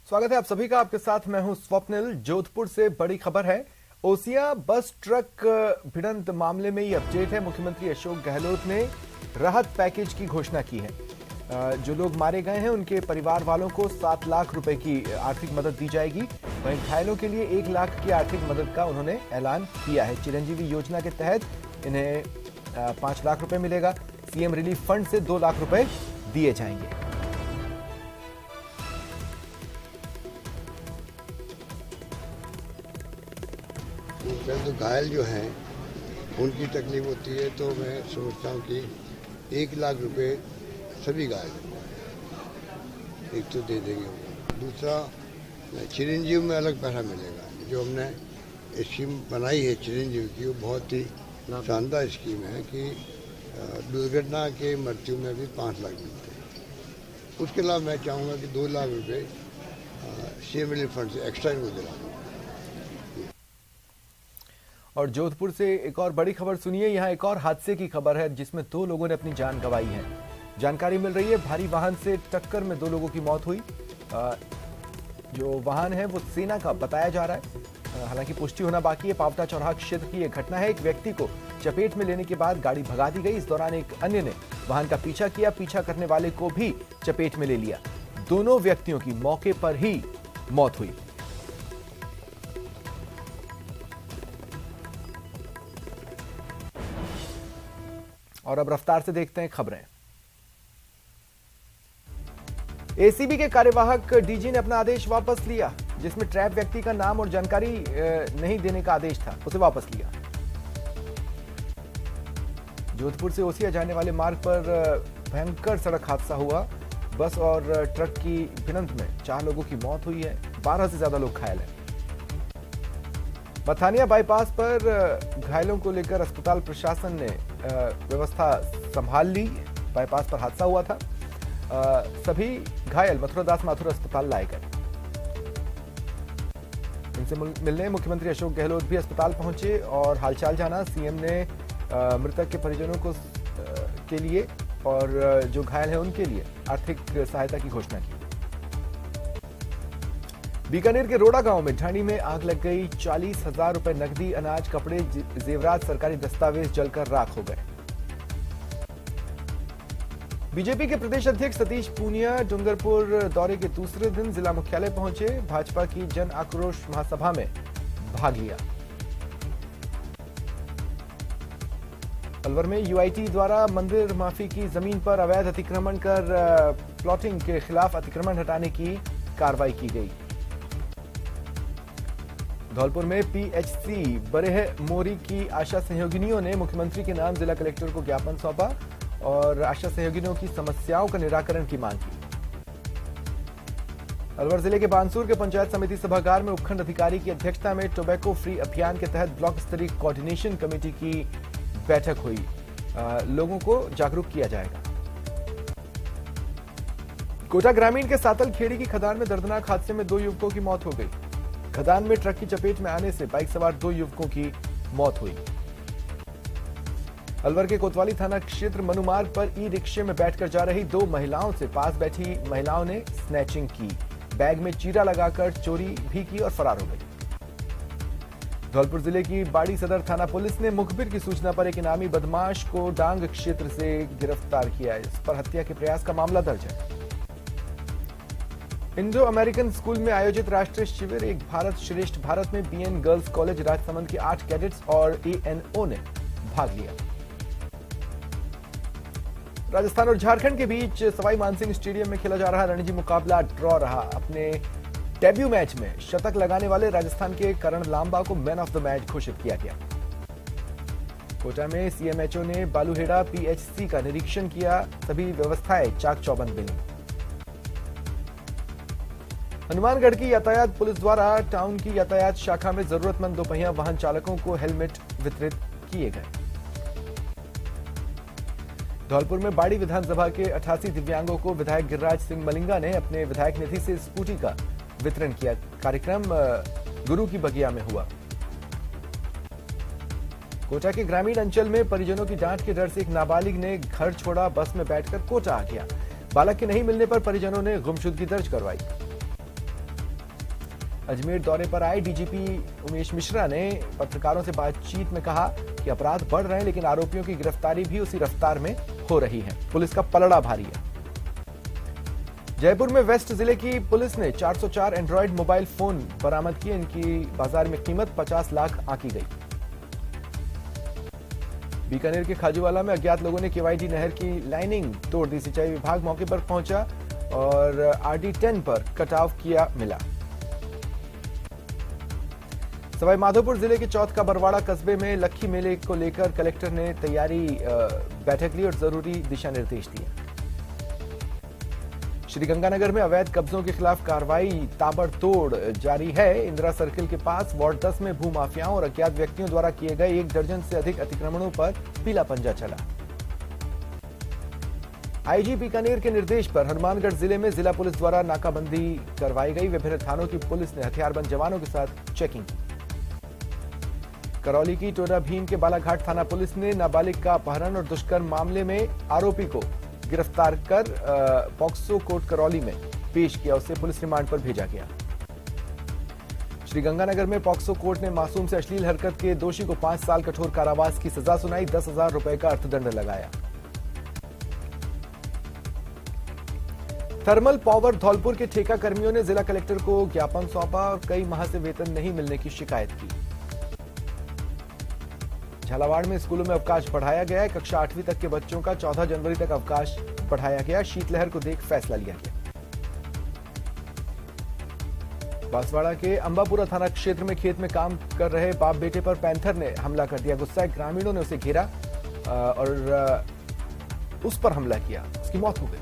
स्वागत है आप सभी का। आपके साथ मैं हूं स्वप्निल। जोधपुर से बड़ी खबर है। ओसियां बस ट्रक भिड़ंत मामले में ये अपडेट है। मुख्यमंत्री अशोक गहलोत ने राहत पैकेज की घोषणा की है। जो लोग मारे गए हैं उनके परिवार वालों को 7 लाख रुपए की आर्थिक मदद दी जाएगी। वहीं घायलों के लिए 1 लाख की आर्थिक मदद का उन्होंने ऐलान किया है। चिरंजीवी योजना के तहत इन्हें 5 लाख रुपए मिलेगा। सीएम रिलीफ फंड से 2 लाख रुपए दिए जाएंगे। तो घायल जो हैं उनकी तकलीफ होती है, तो मैं सोचता हूँ कि 1 लाख रुपए सभी घायल एक तो दे देंगे। दूसरा, चिरंजीव में अलग पैसा मिलेगा। जो हमने स्कीम बनाई है चिरंजीव की, वो बहुत ही शानदार स्कीम है कि दुर्घटना के मृत्यु में भी 5 लाख मिलते हैं। उसके अलावा मैं चाहूँगा कि 2 लाख रुपए सीएम रिलीफ फंड से एक्स्ट्रा इनको दिला। और जोधपुर से एक और बड़ी खबर सुनिए। यहाँ एक और हादसे की खबर है जिसमें 2 लोगों ने अपनी जान गंवाई है। जानकारी मिल रही है भारी वाहन से टक्कर में 2 लोगों की मौत हुई। जो वाहन है वो सेना का बताया जा रहा है, हालांकि पुष्टि होना बाकी है। पावटा चौराहा क्षेत्र की यह घटना है। एक व्यक्ति को चपेट में लेने के बाद गाड़ी भगा दी गई। इस दौरान एक अन्य ने वाहन का पीछा किया। पीछा करने वाले को भी चपेट में ले लिया। दोनों व्यक्तियों की मौके पर ही मौत हुई। और अब रफ्तार से देखते हैं खबरें। एसीबी के कार्यवाहक डीजी ने अपना आदेश वापस लिया, जिसमें ट्रैप व्यक्ति का नाम और जानकारी नहीं देने का आदेश था, उसे वापस लिया। जोधपुर से ओसिया जाने वाले मार्ग पर भयंकर सड़क हादसा हुआ। बस और ट्रक की भिड़ंत में 4 लोगों की मौत हुई है। 12 से ज्यादा लोग घायल हैं। मथानिया बाईपास पर घायलों को लेकर अस्पताल प्रशासन ने व्यवस्था संभाल ली। बाईपास पर हादसा हुआ था। सभी घायल मथुरादास माथुर अस्पताल लाए गए। इनसे मिलने मुख्यमंत्री अशोक गहलोत भी अस्पताल पहुंचे और हालचाल जाना। सीएम ने मृतक के परिजनों को के लिए और जो घायल हैं उनके लिए आर्थिक सहायता की घोषणा की। बीकानेर के रोड़ा गांव में ढाणी में आग लग गई। 40,000 रुपए नकदी, अनाज, कपड़े, जेवरात, सरकारी दस्तावेज जलकर राख हो गए। बीजेपी के प्रदेश अध्यक्ष सतीश पूनिया डूंगरपुर दौरे के दूसरे दिन जिला मुख्यालय पहुंचे। भाजपा की जन आक्रोश महासभा में भाग लिया। अलवर में यूआईटी द्वारा मंदिर माफी की जमीन पर अवैध अतिक्रमण कर प्लॉटिंग के खिलाफ अतिक्रमण हटाने की कार्रवाई की गई। धौलपुर में पीएचसी बरेह मोरी की आशा सहयोगिनियों ने मुख्यमंत्री के नाम जिला कलेक्टर को ज्ञापन सौंपा और आशा सहयोगिनियों की समस्याओं का निराकरण की मांग की। अलवर जिले के बानसूर के पंचायत समिति सभागार में उपखंड अधिकारी की अध्यक्षता में टोबैको फ्री अभियान के तहत ब्लॉक स्तरीय कोऑर्डिनेशन कमेटी की बैठक हुई। लोगों को जागरूक किया जाएगा। कोटा ग्रामीण के सातल खेड़ी की खदान में दर्दनाक हादसे में 2 युवकों की मौत हो गई। खदान में ट्रक की चपेट में आने से बाइक सवार 2 युवकों की मौत हुई। अलवर के कोतवाली थाना क्षेत्र मनुमार्ग पर ई रिक्शे में बैठकर जा रही 2 महिलाओं से पास बैठी महिलाओं ने स्नैचिंग की। बैग में चीरा लगाकर चोरी भी की और फरार हो गई। धौलपुर जिले की बाड़ी सदर थाना पुलिस ने मुखबिर की सूचना पर एक इनामी बदमाश को डांग क्षेत्र से गिरफ्तार किया है। इस पर हत्या के प्रयास का मामला दर्ज है। इंडो अमेरिकन स्कूल में आयोजित राष्ट्रीय शिविर एक भारत श्रेष्ठ भारत में बीएन गर्ल्स कॉलेज राजसमंद के 8 कैडेट्स और एएनओ ने भाग लिया। राजस्थान और झारखंड के बीच सवाई मानसिंह स्टेडियम में खेला जा रहा रणजी मुकाबला ड्रॉ रहा। अपने डेब्यू मैच में शतक लगाने वाले राजस्थान के करण लांबा को मैन ऑफ द मैच घोषित किया गया। कोटा में सीएमएचओ ने बालूहेड़ा पीएचसी का निरीक्षण किया। सभी व्यवस्थाएं चाक चौबंद मिली। हनुमानगढ़ की यातायात पुलिस द्वारा टाउन की यातायात शाखा में जरूरतमंद दोपहिया वाहन चालकों को हेलमेट वितरित किए गए। धौलपुर में बाड़ी विधानसभा के 88 दिव्यांगों को विधायक गिरिराज सिंह मलिंगा ने अपने विधायक निधि से स्कूटी का वितरण किया। कार्यक्रम गुरु की बगिया में हुआ। कोटा के ग्रामीण अंचल में परिजनों की डांट के डर से एक नाबालिग ने घर छोड़ा। बस में बैठकर कोटा आ गया। बालक के नहीं मिलने पर परिजनों ने गुमशुदगी दर्ज करवाई। अजमेर दौरे पर आए डीजीपी उमेश मिश्रा ने पत्रकारों से बातचीत में कहा कि अपराध बढ़ रहे हैं, लेकिन आरोपियों की गिरफ्तारी भी उसी रफ्तार में हो रही है। पुलिस का पलड़ा भारी है। जयपुर में वेस्ट जिले की पुलिस ने 404 एंड्रॉयड मोबाइल फोन बरामद किए। इनकी बाजार में कीमत 50 लाख आंकी गई। बीकानेर के खाजूवाला में अज्ञात लोगों ने केवाईडी नहर की लाइनिंग तोड़ दी। सिंचाई विभाग मौके पर पहुंचा और RD10 पर कटाव किया मिला। सवाई माधोपुर जिले के चौथ का बरवाड़ा कस्बे में लक्खी मेले को लेकर कलेक्टर ने तैयारी बैठक ली और जरूरी दिशा निर्देश दिए। श्रीगंगानगर में अवैध कब्जों के खिलाफ कार्रवाई ताबड़तोड़ जारी है। इंदिरा सर्किल के पास वार्ड 10 में भूमाफियाओं और अज्ञात व्यक्तियों द्वारा किए गए 1 दर्जन से अधिक अतिक्रमणों पर पीला पंजा चला। आईजी बीकानेर के निर्देश पर हनुमानगढ़ जिले में जिला पुलिस द्वारा नाकाबंदी करवाई गई। विभिन्न थानों की पुलिस ने हथियारबंद जवानों के साथ चेकिंग की। करौली की टोडा भीम के बालाघाट थाना पुलिस ने नाबालिग का अपहरण और दुष्कर्म मामले में आरोपी को गिरफ्तार कर पॉक्सो कोर्ट करौली में पेश किया। उसे पुलिस रिमांड पर भेजा गया। श्रीगंगानगर में पॉक्सो कोर्ट ने मासूम से अश्लील हरकत के दोषी को 5 साल कठोर कारावास की सजा सुनाई। 10,000 रुपए का अर्थदंड लगाया। थर्मल पावर धौलपुर के ठेका कर्मियों ने जिला कलेक्टर को ज्ञापन सौंपा और कई माह से वेतन नहीं मिलने की शिकायत की। झालावाड़ में स्कूलों में अवकाश बढ़ाया गया है। कक्षा 8वीं तक के बच्चों का 14 जनवरी तक अवकाश बढ़ाया गया। शीतलहर को देख फैसला लिया गया। बांसवाड़ा के अंबापुरा थाना क्षेत्र में खेत में काम कर रहे बाप बेटे पर पैंथर ने हमला कर दिया। गुस्साए ग्रामीणों ने उसे घेरा और उस पर हमला किया। उसकी मौत हो गई।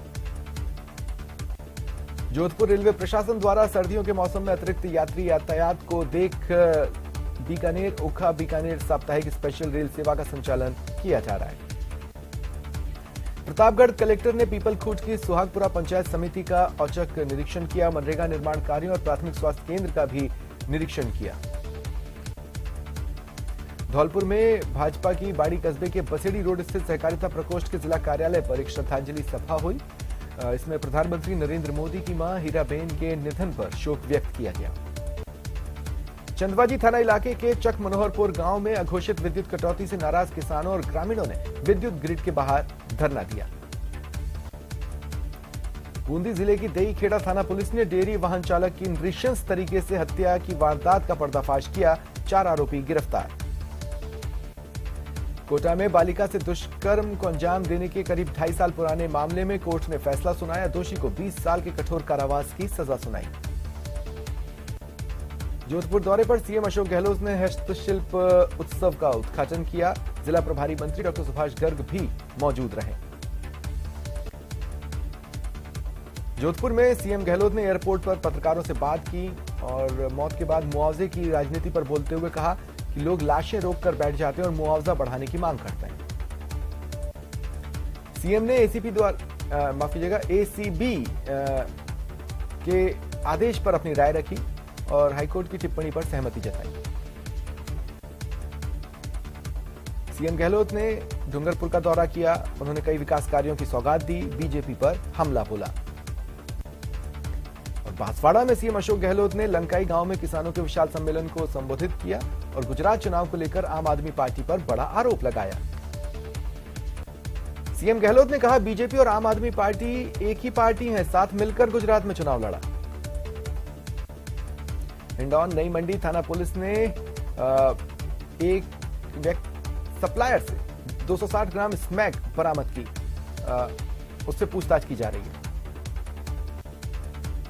जोधपुर रेलवे प्रशासन द्वारा सर्दियों के मौसम में अतिरिक्त यात्री यातायात को देख बीकानेर ओखा बीकानेर साप्ताहिक स्पेशल रेल सेवा का संचालन किया जा रहा है। प्रतापगढ़ कलेक्टर ने पीपलखूट की सुहागपुरा पंचायत समिति का औचक निरीक्षण किया। मनरेगा निर्माण कार्यों और प्राथमिक स्वास्थ्य केंद्र का भी निरीक्षण किया। धौलपुर में भाजपा की बाड़ी कस्बे के बसेड़ी रोड स्थित सहकारिता प्रकोष्ठ के जिला कार्यालय पर एक श्रद्धांजलि सभा हुई। इसमें प्रधानमंत्री नरेंद्र मोदी की मां हीराबेन के निधन पर शोक व्यक्त किया गया। चंदवाजी थाना इलाके के चक मनोहरपुर गांव में अघोषित विद्युत कटौती से नाराज किसानों और ग्रामीणों ने विद्युत ग्रिड के बाहर धरना दिया। बूंदी जिले की देईखेड़ा थाना पुलिस ने डेयरी वाहन चालक की नृशंस तरीके से हत्या की वारदात का पर्दाफाश किया। 4 आरोपी गिरफ्तार। कोटा में बालिका से दुष्कर्म को अंजाम देने के करीब 2.5 साल पुराने मामले में कोर्ट ने फैसला सुनाया। दोषी को 20 साल के कठोर कारावास की सजा सुनाई। जोधपुर दौरे पर सीएम अशोक गहलोत ने हस्तशिल्प उत्सव का उद्घाटन किया। जिला प्रभारी मंत्री डॉक्टर सुभाष गर्ग भी मौजूद रहे। जोधपुर में सीएम गहलोत ने एयरपोर्ट पर पत्रकारों से बात की और मौत के बाद मुआवजे की राजनीति पर बोलते हुए कहा कि लोग लाशें रोककर बैठ जाते हैं और मुआवजा बढ़ाने की मांग करते हैं। सीएम ने एसीबी के आदेश पर अपनी राय रखी और हाईकोर्ट की टिप्पणी पर सहमति जताई। सीएम गहलोत ने डूंगरपुर का दौरा किया। उन्होंने कई विकास कार्यों की सौगात दी। बीजेपी पर हमला बोला। और बांसवाड़ा में सीएम अशोक गहलोत ने लंकाई गांव में किसानों के विशाल सम्मेलन को संबोधित किया और गुजरात चुनाव को लेकर आम आदमी पार्टी पर बड़ा आरोप लगाया। सीएम गहलोत ने कहा, बीजेपी और आम आदमी पार्टी एक ही पार्टी है, साथ मिलकर गुजरात में चुनाव लड़ा। हिंडौन नई मंडी थाना पुलिस ने एक सप्लायर से 260 ग्राम स्मैक बरामद की। उससे पूछताछ की जा रही है।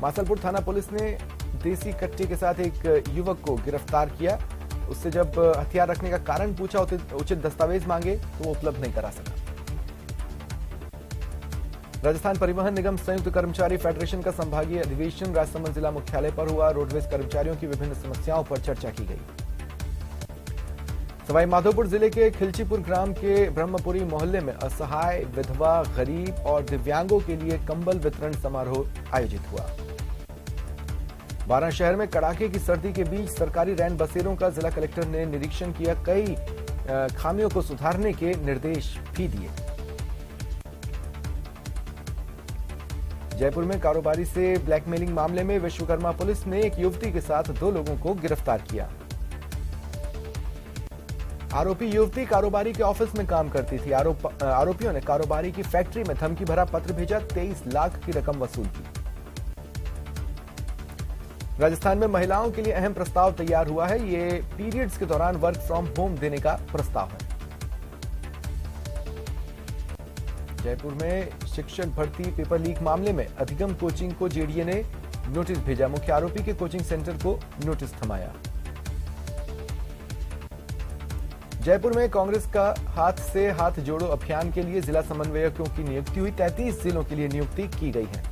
मासलपुर थाना पुलिस ने देसी कट्टे के साथ एक युवक को गिरफ्तार किया। उससे जब हथियार रखने का कारण पूछा, उचित दस्तावेज मांगे तो वो उपलब्ध नहीं करा सका। राजस्थान परिवहन निगम संयुक्त कर्मचारी फेडरेशन का संभागीय अधिवेशन राजसमंद जिला मुख्यालय पर हुआ। रोडवेज कर्मचारियों की विभिन्न समस्याओं पर चर्चा की गई। सवाई माधोपुर जिले के खिलचीपुर ग्राम के ब्रह्मपुरी मोहल्ले में असहाय, विधवा, गरीब और दिव्यांगों के लिए कंबल वितरण समारोह आयोजित हुआ। बारां शहर में कड़ाके की सर्दी के बीच सरकारी रैन बसेरों का जिला कलेक्टर ने निरीक्षण किया। कई खामियों को सुधारने के निर्देश भी दिए। जयपुर में कारोबारी से ब्लैकमेलिंग मामले में विश्वकर्मा पुलिस ने एक युवती के साथ 2 लोगों को गिरफ्तार किया। आरोपी युवती कारोबारी के ऑफिस में काम करती थी। आरोपियों ने कारोबारी की फैक्ट्री में धमकी भरा पत्र भेजा, 23 लाख की रकम वसूल की। राजस्थान में महिलाओं के लिए अहम प्रस्ताव तैयार हुआ है। ये पीरियड्स के दौरान वर्क फ्रॉम होम देने का प्रस्ताव है। जयपुर में शिक्षक भर्ती पेपर लीक मामले में अधिगम कोचिंग को जेडीए ने नोटिस भेजा। मुख्य आरोपी के कोचिंग सेंटर को नोटिस थमाया। जयपुर में कांग्रेस का हाथ से हाथ जोड़ो अभियान के लिए जिला समन्वयकों की नियुक्ति हुई। 33 जिलों के लिए नियुक्ति की गई है।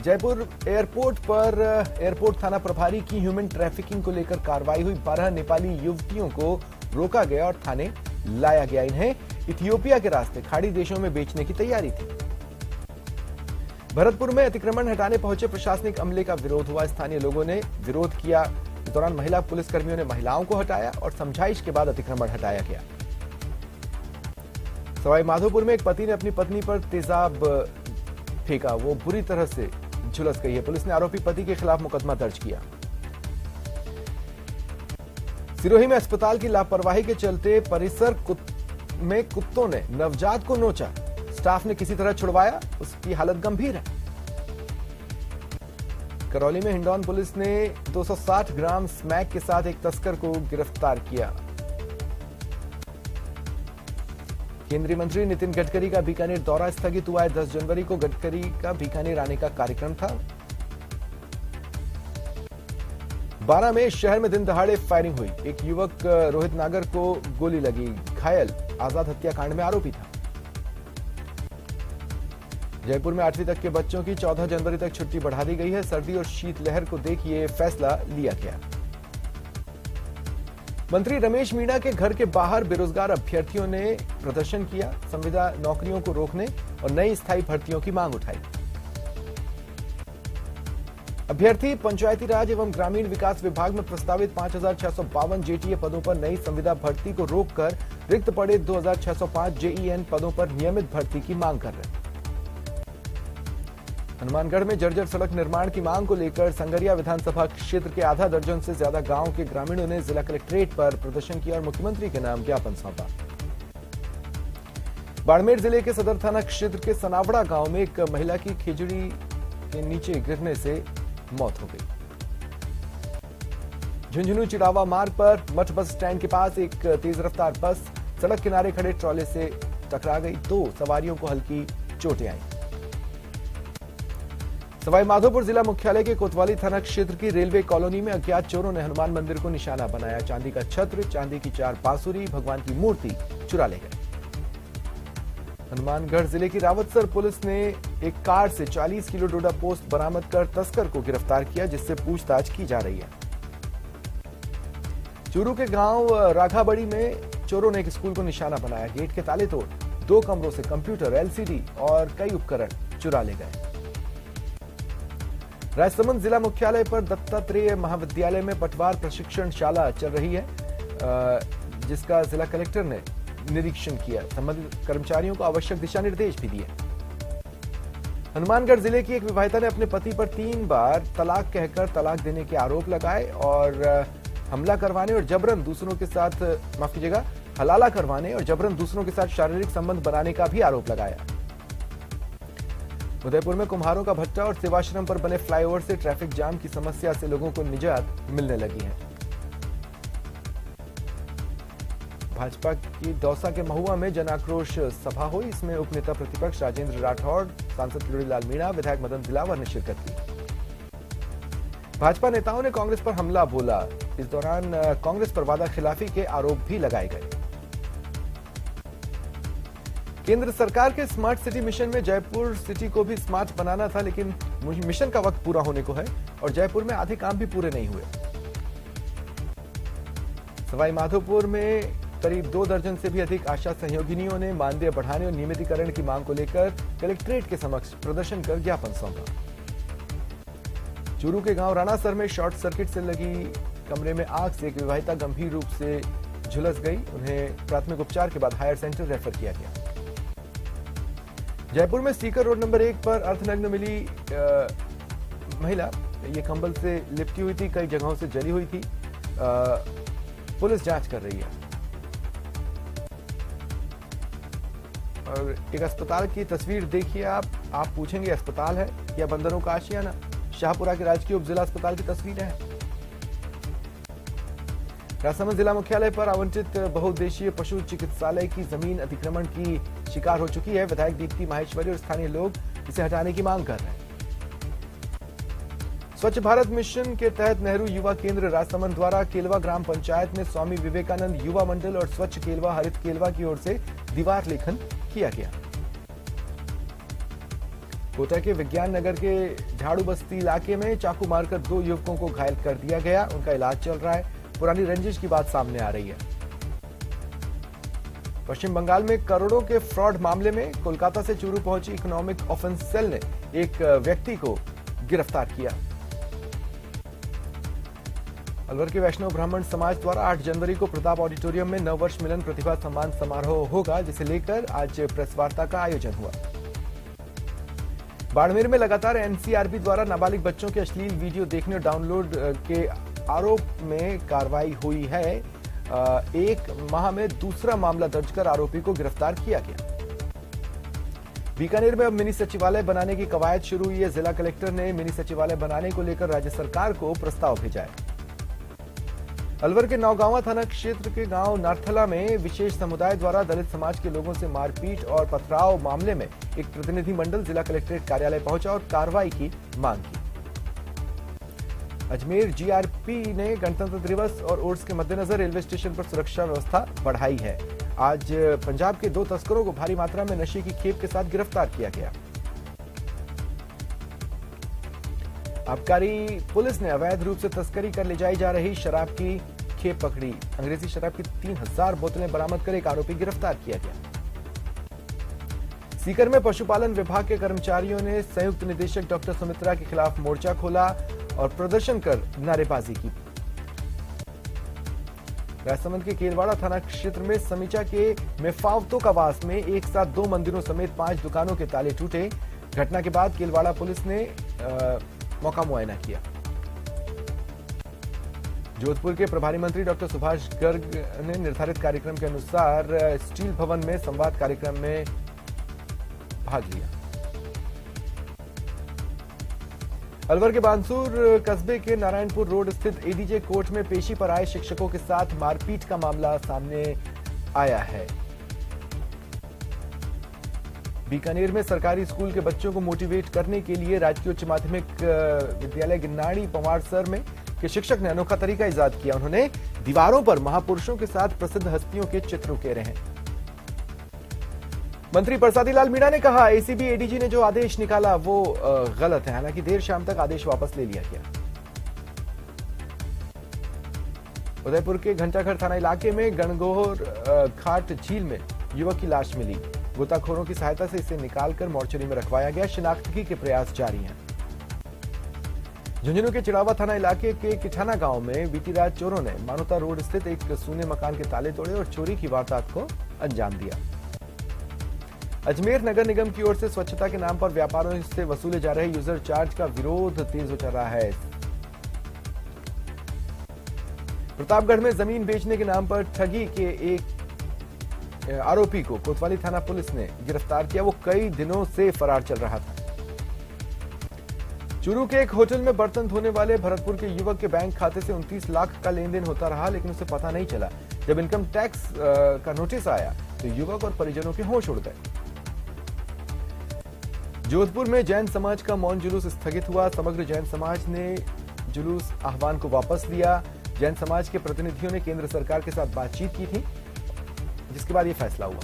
जयपुर एयरपोर्ट पर एयरपोर्ट थाना प्रभारी की ह्यूमन ट्रैफिकिंग को लेकर कार्रवाई हुई। 12 नेपाली युवतियों को रोका गया और थाने लाया गया। इन्हें इथियोपिया के रास्ते खाड़ी देशों में बेचने की तैयारी थी। भरतपुर में अतिक्रमण हटाने पहुंचे प्रशासनिक अमले का विरोध हुआ। स्थानीय लोगों ने विरोध किया। इस दौरान महिला पुलिसकर्मियों ने महिलाओं को हटाया और समझाइश के बाद अतिक्रमण हटाया गया। सवाई माधोपुर में एक पति ने अपनी पत्नी पर तेजाब फेंका। वो बुरी तरह से झुलस गई है। पुलिस ने आरोपी पति के खिलाफ मुकदमा दर्ज किया। सिरोही में अस्पताल की लापरवाही के चलते परिसर में कुत्तों ने नवजात को नोचा। स्टाफ ने किसी तरह छुड़वाया, उसकी हालत गंभीर है। करौली में हिंडौन पुलिस ने 260 ग्राम स्मैक के साथ एक तस्कर को गिरफ्तार किया। केंद्रीय मंत्री नितिन गडकरी का बीकानेर दौरा स्थगित हुआ है। 10 जनवरी को गडकरी का बीकानेर आने का कार्यक्रम था। 12 में शहर में दिन दहाड़े फायरिंग हुई। एक युवक रोहित नागर को गोली लगी, घायल आजाद हत्याकांड में आरोपी था। जयपुर में 8वीं तक के बच्चों की 14 जनवरी तक छुट्टी बढ़ा दी गई है। सर्दी और शीतलहर को देखिए फैसला लिया गया। मंत्री रमेश मीणा के घर के बाहर बेरोजगार अभ्यर्थियों ने प्रदर्शन किया। संविदा नौकरियों को रोकने और नई स्थायी भर्तियों की मांग उठाई। अभ्यर्थी पंचायती राज एवं ग्रामीण विकास विभाग में प्रस्तावित 5,652 जेटीए पदों पर नई संविदा भर्ती को रोककर रिक्त पड़े 2,605 जेईएन पदों पर नियमित भर्ती की मांग कर रहे हैं। हनुमानगढ़ में जर्जर सड़क निर्माण की मांग को लेकर संगरिया विधानसभा क्षेत्र के आधा दर्जन से ज्यादा गांव के ग्रामीणों ने जिला कलेक्ट्रेट पर प्रदर्शन किया और मुख्यमंत्री के नाम ज्ञापन सौंपा। बाड़मेर जिले के सदर थाना क्षेत्र के सनावड़ा गांव में एक महिला की खिचड़ी के नीचे गिरने से मौत हो गई। झुंझुनू चिड़ावा मार्ग पर मठ बस स्टैंड के पास एक तेज रफ्तार बस सड़क किनारे खड़े ट्रॉले से टकरा गई। 2 सवारियों को हल्की चोटें आईं। सवाई माधोपुर जिला मुख्यालय के कोतवाली थाना क्षेत्र की रेलवे कॉलोनी में अज्ञात चोरों ने हनुमान मंदिर को निशाना बनाया। चांदी का छत्र, चांदी की 4 बांसुरी, भगवान की मूर्ति चुरा ले गए। हनुमानगढ़ जिले की रावतसर पुलिस ने एक कार से 40 किलो डोडा पोस्ट बरामद कर तस्कर को गिरफ्तार किया, जिससे पूछताछ की जा रही है। चूरू के गांव राघाबड़ी में चोरों ने एक स्कूल को निशाना बनाया। गेट के ताले तोड़ 2 कमरों से कंप्यूटर, एलसीडी और कई उपकरण चुरा ले गए। राजसमंद जिला मुख्यालय पर दत्तात्रेय महाविद्यालय में पटवार प्रशिक्षण शाला चल रही है, जिसका जिला कलेक्टर ने निरीक्षण किया। संबंधित कर्मचारियों को आवश्यक दिशा निर्देश भी दिए। हनुमानगढ़ जिले की एक विवाहिता ने अपने पति पर 3 बार तलाक कहकर तलाक देने के आरोप लगाए और हमला करवाने और जबरन दूसरों के साथ हलाला करवाने और जबरन दूसरों के साथ शारीरिक संबंध बनाने का भी आरोप लगाया। उदयपुर में कुम्हारों का भट्टा और सेवाश्रम पर बने फ्लाईओवर से ट्रैफिक जाम की समस्या से लोगों को निजात मिलने लगी है। भाजपा की दौसा के महुआ में जन आक्रोश सभा हुई। इसमें उपनेता प्रतिपक्ष राजेंद्र राठौड़, सांसद किरोड़ीलाल मीणा, विधायक मदन दिलावर ने शिरकत की। भाजपा नेताओं ने कांग्रेस पर हमला बोला। इस दौरान कांग्रेस पर वादा खिलाफी के आरोप भी लगाए गए। केंद्र सरकार के स्मार्ट सिटी मिशन में जयपुर सिटी को भी स्मार्ट बनाना था, लेकिन मिशन का वक्त पूरा होने को है और जयपुर में आधे काम भी पूरे नहीं हुए। सवाई माधोपुर में करीब 2 दर्जन से भी अधिक आशा सहयोगिनियों ने मानदेय बढ़ाने और नियमितीकरण की मांग को लेकर कलेक्ट्रेट के समक्ष प्रदर्शन कर ज्ञापन सौंपा। चूरू के गांव राणासर में शॉर्ट सर्किट से लगी कमरे में आग से एक विवाहिता गंभीर रूप से झुलस गई। उन्हें प्राथमिक उपचार के बाद हायर सेंटर रेफर किया गया। जयपुर में सीकर रोड नंबर 1 पर अर्धनग्न मिली महिला। ये कंबल से लिपटी हुई थी, कई जगहों से जली हुई थी। पुलिस जांच कर रही है। और एक अस्पताल की तस्वीर देखिए आप पूछेंगे अस्पताल है या बंदरों का आशियाना? शाहपुरा के राजकीय उप जिला अस्पताल की तस्वीर है। राजसमंद जिला मुख्यालय पर आवंटित बहुउद्देशीय पशु चिकित्सालय की जमीन अतिक्रमण की शिकार हो चुकी है। विधायक दीप्ति माहेश्वरी और स्थानीय लोग इसे हटाने की मांग कर रहे हैं। स्वच्छ भारत मिशन के तहत नेहरू युवा केंद्र राजसमंद द्वारा केलवा ग्राम पंचायत में स्वामी विवेकानंद युवा मंडल और स्वच्छ केलवा हरित केलवा की ओर से दीवार लेखन किया गया। कोटा के विज्ञान नगर के झाड़ू बस्ती इलाके में चाकू मारकर 2 युवकों को घायल कर दिया गया। उनका इलाज चल रहा है। पुरानी रंजिश की बात सामने आ रही है। पश्चिम बंगाल में करोड़ों के फ्रॉड मामले में कोलकाता से चूरू पहुंची इकोनॉमिक ऑफेंस सेल ने एक व्यक्ति को गिरफ्तार किया। अलवर के वैष्णव ब्राह्मण समाज द्वारा 8 जनवरी को प्रताप ऑडिटोरियम में नववर्ष मिलन प्रतिभा सम्मान समारोह होगा, जिसे लेकर आज प्रेस वार्ता का आयोजन हुआ। बाड़मेर में लगातार एनसीआरबी द्वारा नाबालिग बच्चों के अश्लील वीडियो देखने और डाउनलोड के आरोप में कार्रवाई हुई है। 1 माह में दूसरा मामला दर्ज कर आरोपी को गिरफ्तार किया गया। बीकानेर में अब मिनी सचिवालय बनाने की कवायद शुरू हुई है। जिला कलेक्टर ने मिनी सचिवालय बनाने को लेकर राज्य सरकार को प्रस्ताव भेजा है। अलवर के नौगांवा थाना क्षेत्र के गांव नारथला में विशेष समुदाय द्वारा दलित समाज के लोगों से मारपीट और पथराव मामले में एक प्रतिनिधि मंडल जिला कलेक्ट्रेट कार्यालय पहुंचा और कार्रवाई की मांग की। अजमेर जीआरपी ने गणतंत्र दिवस और उर्स के मद्देनजर रेलवे स्टेशन पर सुरक्षा व्यवस्था बढ़ाई है। आज पंजाब के 2 तस्करों को भारी मात्रा में नशे की खेप के साथ गिरफ्तार किया गया। आबकारी पुलिस ने अवैध रूप से तस्करी कर ले जाई जा रही शराब की खेप पकड़ी। अंग्रेजी शराब की 3000 बोतलें बरामद कर एक आरोपी गिरफ्तार किया गया। सीकर में पशुपालन विभाग के कर्मचारियों ने संयुक्त निदेशक डॉक्टर सुमित्रा के खिलाफ मोर्चा खोला और प्रदर्शन कर नारेबाजी की। राजसमंद के केलवाड़ा थाना क्षेत्र में समीचा के मेफावतों का वास में एक साथ 2 मंदिरों समेत 5 दुकानों के ताले टूटे। घटना के बाद केलवाड़ा पुलिस ने मौका मुआयना किया। जोधपुर के प्रभारी मंत्री डॉक्टर सुभाष गर्ग ने निर्धारित कार्यक्रम के अनुसार स्टील भवन में संवाद कार्यक्रम में भाग लिया। अलवर के बांसुर कस्बे के नारायणपुर रोड स्थित एडीजे कोर्ट में पेशी पर आए शिक्षकों के साथ मारपीट का मामला सामने आया है। बीकानेर में सरकारी स्कूल के बच्चों को मोटिवेट करने के लिए राजकीय उच्च माध्यमिक विद्यालय गिन्नाड़ी पवारसर में के शिक्षक ने अनोखा तरीका इजाद किया। उन्होंने दीवारों पर महापुरुषों के साथ प्रसिद्ध हस्तियों के चित्र उकेरे हैं। मंत्री परसादी लाल मीणा ने कहा, एसीबी एडीजी ने जो आदेश निकाला वो गलत है। हालांकि देर शाम तक आदेश वापस ले लिया गया। उदयपुर के घंटाघर थाना इलाके में गणगौर घाट झील में युवक की लाश मिली। गोताखोरों की सहायता से इसे निकालकर मोर्चरी में रखवाया गया। शिनाख्तगी के प्रयास जारी हैं। झुंझुनू के चिड़ावा थाना इलाके के किठाना गांव में बीती रात चोरों ने मानोता रोड स्थित एक सूने मकान के ताले तोड़े और चोरी की वारदात को अंजाम दिया। अजमेर नगर निगम की ओर से स्वच्छता के नाम पर व्यापारियों से वसूले जा रहे यूजर चार्ज का विरोध तेज हो रहा है। प्रतापगढ़ में जमीन बेचने के नाम पर ठगी के एक आरोपी को कोतवाली थाना पुलिस ने गिरफ्तार किया। वो कई दिनों से फरार चल रहा था। चूरू के एक होटल में बर्तन धोने वाले भरतपुर के युवक के बैंक खाते से 29 लाख का लेन देन होता रहा, लेकिन उसे पता नहीं चला। जब इनकम टैक्स का नोटिस आया तो युवक और परिजनों के होश उड़ गए। जोधपुर में जैन समाज का मौन जुलूस स्थगित हुआ। समग्र जैन समाज ने जुलूस आह्वान को वापस लिया। जैन समाज के प्रतिनिधियों ने केंद्र सरकार के साथ बातचीत की थी, जिसके बाद यह फैसला हुआ।